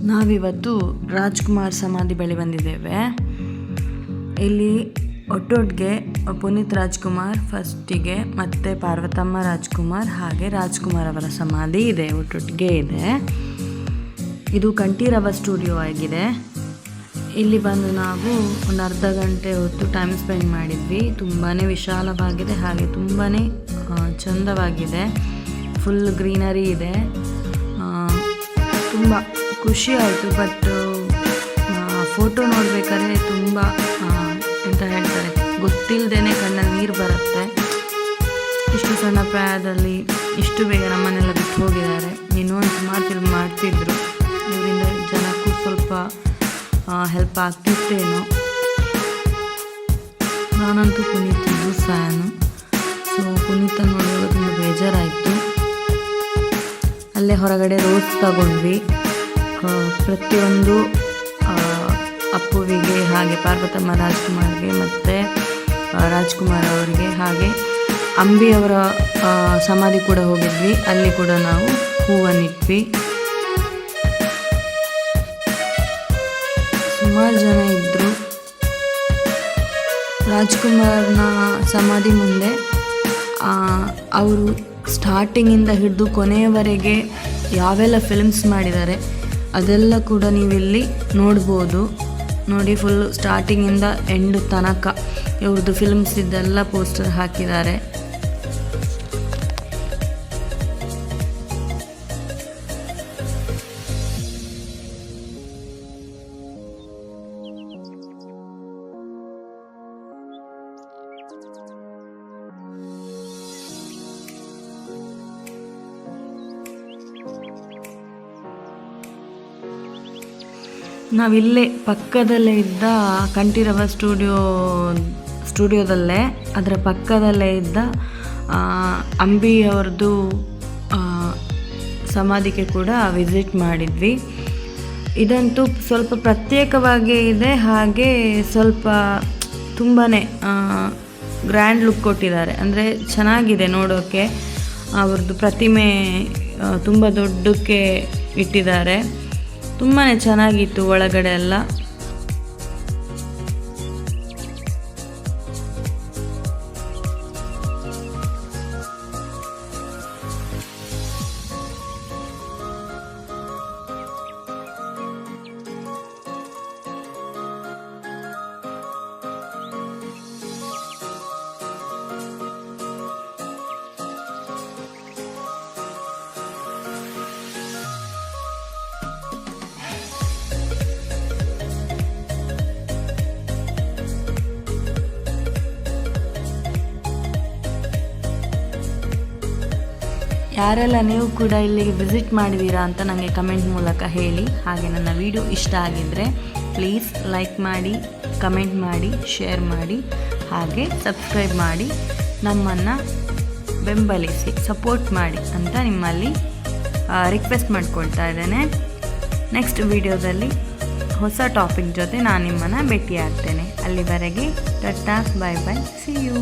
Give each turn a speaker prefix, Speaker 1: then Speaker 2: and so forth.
Speaker 1: ನಾವಿವತ್ತು ರಾಜ್ಕುಮಾರ್ ಸಮಾಧಿ ಬಳಿ ಬಂದಿದ್ದೇವೆ. ಇಲ್ಲಿ ಒಟ್ಟೊಟ್ಟಿಗೆ ಪುನೀತ್ ರಾಜ್ಕುಮಾರ್ ಫಸ್ಟಿಗೆ, ಮತ್ತು ಪಾರ್ವತಮ್ಮ ರಾಜ್ಕುಮಾರ್ ಹಾಗೆ ರಾಜ್ಕುಮಾರ್ ಅವರ ಸಮಾಧಿ ಇದೆ, ಒಟ್ಟೊಟ್ಟಿಗೆ ಇದೆ. ಇದು ಕಂಠೀರವ ಸ್ಟುಡಿಯೋ ಆಗಿದೆ. ಇಲ್ಲಿ ಬಂದು ನಾವು ಒಂದು ಅರ್ಧ ಗಂಟೆ ಹೊತ್ತು ಟೈಮ್ ಸ್ಪೆಂಡ್ ಮಾಡಿದ್ವಿ. ತುಂಬಾ ವಿಶಾಲವಾಗಿದೆ, ಹಾಗೆ ತುಂಬಾ ಚಂದವಾಗಿದೆ. ಫುಲ್ ಗ್ರೀನರಿ ಇದೆ. ತುಂಬ ಖುಷಿ ಆಯಿತು. ಬಟ್ ಫೋಟೋ ನೋಡಬೇಕಾದ್ರೆ ತುಂಬ ಎಂತ ಹೇಳ್ತಾರೆ, ಗೊತ್ತಿಲ್ಲದೇ ಕಣ್ಣಲ್ಲಿ ನೀರು ಬರುತ್ತೆ. ಇಷ್ಟು ಸಣ್ಣ ಪ್ರಾಯದಲ್ಲಿ ಇಷ್ಟು ಬೇಗ ನಮ್ಮನ್ನೆಲ್ಲ ಬಿಟ್ಟು ಹೋಗಿದ್ದಾರೆ. ಇನ್ನೊಂದು ಸುಮಾರು ಫಿಲ್ಮ್ ಮಾಡ್ತಿದ್ರು, ಇವರಿಂದ ಜನಕ್ಕೂ ಸ್ವಲ್ಪ ಹೆಲ್ಪ್ ಆಗ್ತಿತ್ತೇನೋ. ನಾನಂತೂ ಪುನೀತದ್ದು ಫ್ಯಾನು. ಸೊ ಪುನೀತ ನೋಡುವಾಗ ತುಂಬ ಬೇಜಾರಾಯಿತು. ಅಲ್ಲೇ ಹೊರಗಡೆ ರೋಸ್ ತಗೊಂಡ್ವಿ. ಪ್ರತಿಯೊಂದು ಅಪ್ಪುವಿಗೆ, ಹಾಗೆ ಪಾರ್ವತಮ್ಮ ರಾಜ್ಕುಮಾರ್ಗೆ, ಮತ್ತು ರಾಜ್ಕುಮಾರ್ ಅವರಿಗೆ, ಹಾಗೆ ಅಂಬಿಯವರ ಸಮಾಧಿ ಕೂಡ ಹೋಗಿದ್ವಿ. ಅಲ್ಲಿ ಕೂಡ ನಾವು ಹೂವನ್ನಿಟ್ವಿ. ಸುಮಾರು ಜನ ಇದ್ದರು. ರಾಜ್ಕುಮಾರ್ನ ಸಮಾಧಿ ಮುಂದೆ ಅವರು ಸ್ಟಾರ್ಟಿಂಗಿಂದ ಹಿಡಿದು ಕೊನೆಯವರೆಗೆ ಯಾವೆಲ್ಲ ಫಿಲ್ಮ್ಸ್ ಮಾಡಿದ್ದಾರೆ ಅದೆಲ್ಲ ಕೂಡ ನೀವಿಲ್ಲಿ ನೋಡ್ಬೋದು. ನೋಡಿ, ಫುಲ್ ಸ್ಟಾರ್ಟಿಂಗಿಂದ ಎಂಡ್ ತನಕ ಇವ್ರದ್ದು ಫಿಲ್ಮ್ಸ್ ಇದೆಲ್ಲ ಪೋಸ್ಟರ್ ಹಾಕಿದ್ದಾರೆ. ನಾವಿಲ್ಲೇ ಪಕ್ಕದಲ್ಲೇ ಇದ್ದ ಕಂಠೀರವ ಸ್ಟುಡಿಯೋದಲ್ಲೇ ಅದರ ಪಕ್ಕದಲ್ಲೇ ಇದ್ದ ಅಂಬಿಯವರದ್ದು ಸಮಾಧಿಗೆ ಕೂಡ ವಿಸಿಟ್ ಮಾಡಿದ್ವಿ. ಇದಂತೂ ಸ್ವಲ್ಪ ಪ್ರತ್ಯೇಕವಾಗಿ ಇದೆ, ಹಾಗೆ ಸ್ವಲ್ಪ ತುಂಬಾ ಗ್ರ್ಯಾಂಡ್ ಲುಕ್ ಕೊಟ್ಟಿದ್ದಾರೆ. ಅಂದರೆ ಚೆನ್ನಾಗಿದೆ ನೋಡೋಕ್ಕೆ. ಅವ್ರದ್ದು ಪ್ರತಿಮೆ ತುಂಬ ದೊಡ್ಡಕ್ಕೆ ಇಟ್ಟಿದ್ದಾರೆ. ತುಂಬಾ ಚೆನ್ನಾಗಿತ್ತು ಒಳಗಡೆ ಎಲ್ಲ. ಯಾರೆಲ್ಲ ನೀವು ಕೂಡ ಇಲ್ಲಿಗೆ ವಿಸಿಟ್ ಮಾಡಿದ್ದೀರಾ ಅಂತ ನನಗೆ ಕಮೆಂಟ್ ಮೂಲಕ ಹೇಳಿ. ಹಾಗೆ ನನ್ನ ವಿಡಿಯೋ ಇಷ್ಟ ಆಗಿದ್ದರೆ ಪ್ಲೀಸ್ ಲೈಕ್ ಮಾಡಿ, ಕಮೆಂಟ್ ಮಾಡಿ, ಶೇರ್ ಮಾಡಿ, ಹಾಗೆ ಸಬ್ಸ್ಕ್ರೈಬ್ ಮಾಡಿ ನಮ್ಮನ್ನು ಬೆಂಬಲಿಸಿ, ಸಪೋರ್ಟ್ ಮಾಡಿ ಅಂತ ನಿಮ್ಮಲ್ಲಿ ರಿಕ್ವೆಸ್ಟ್ ಮಾಡ್ಕೊಳ್ತಾ ಇದ್ದೇನೆ. ನೆಕ್ಸ್ಟ್ ವಿಡಿಯೋದಲ್ಲಿ ಹೊಸ ಟಾಪಿಕ್ ಜೊತೆ ನಾನು ನಿಮ್ಮನ್ನು ಭೇಟಿಯಾಗ್ತೇನೆ. ಅಲ್ಲಿವರೆಗೆ tata, bye bye, see you.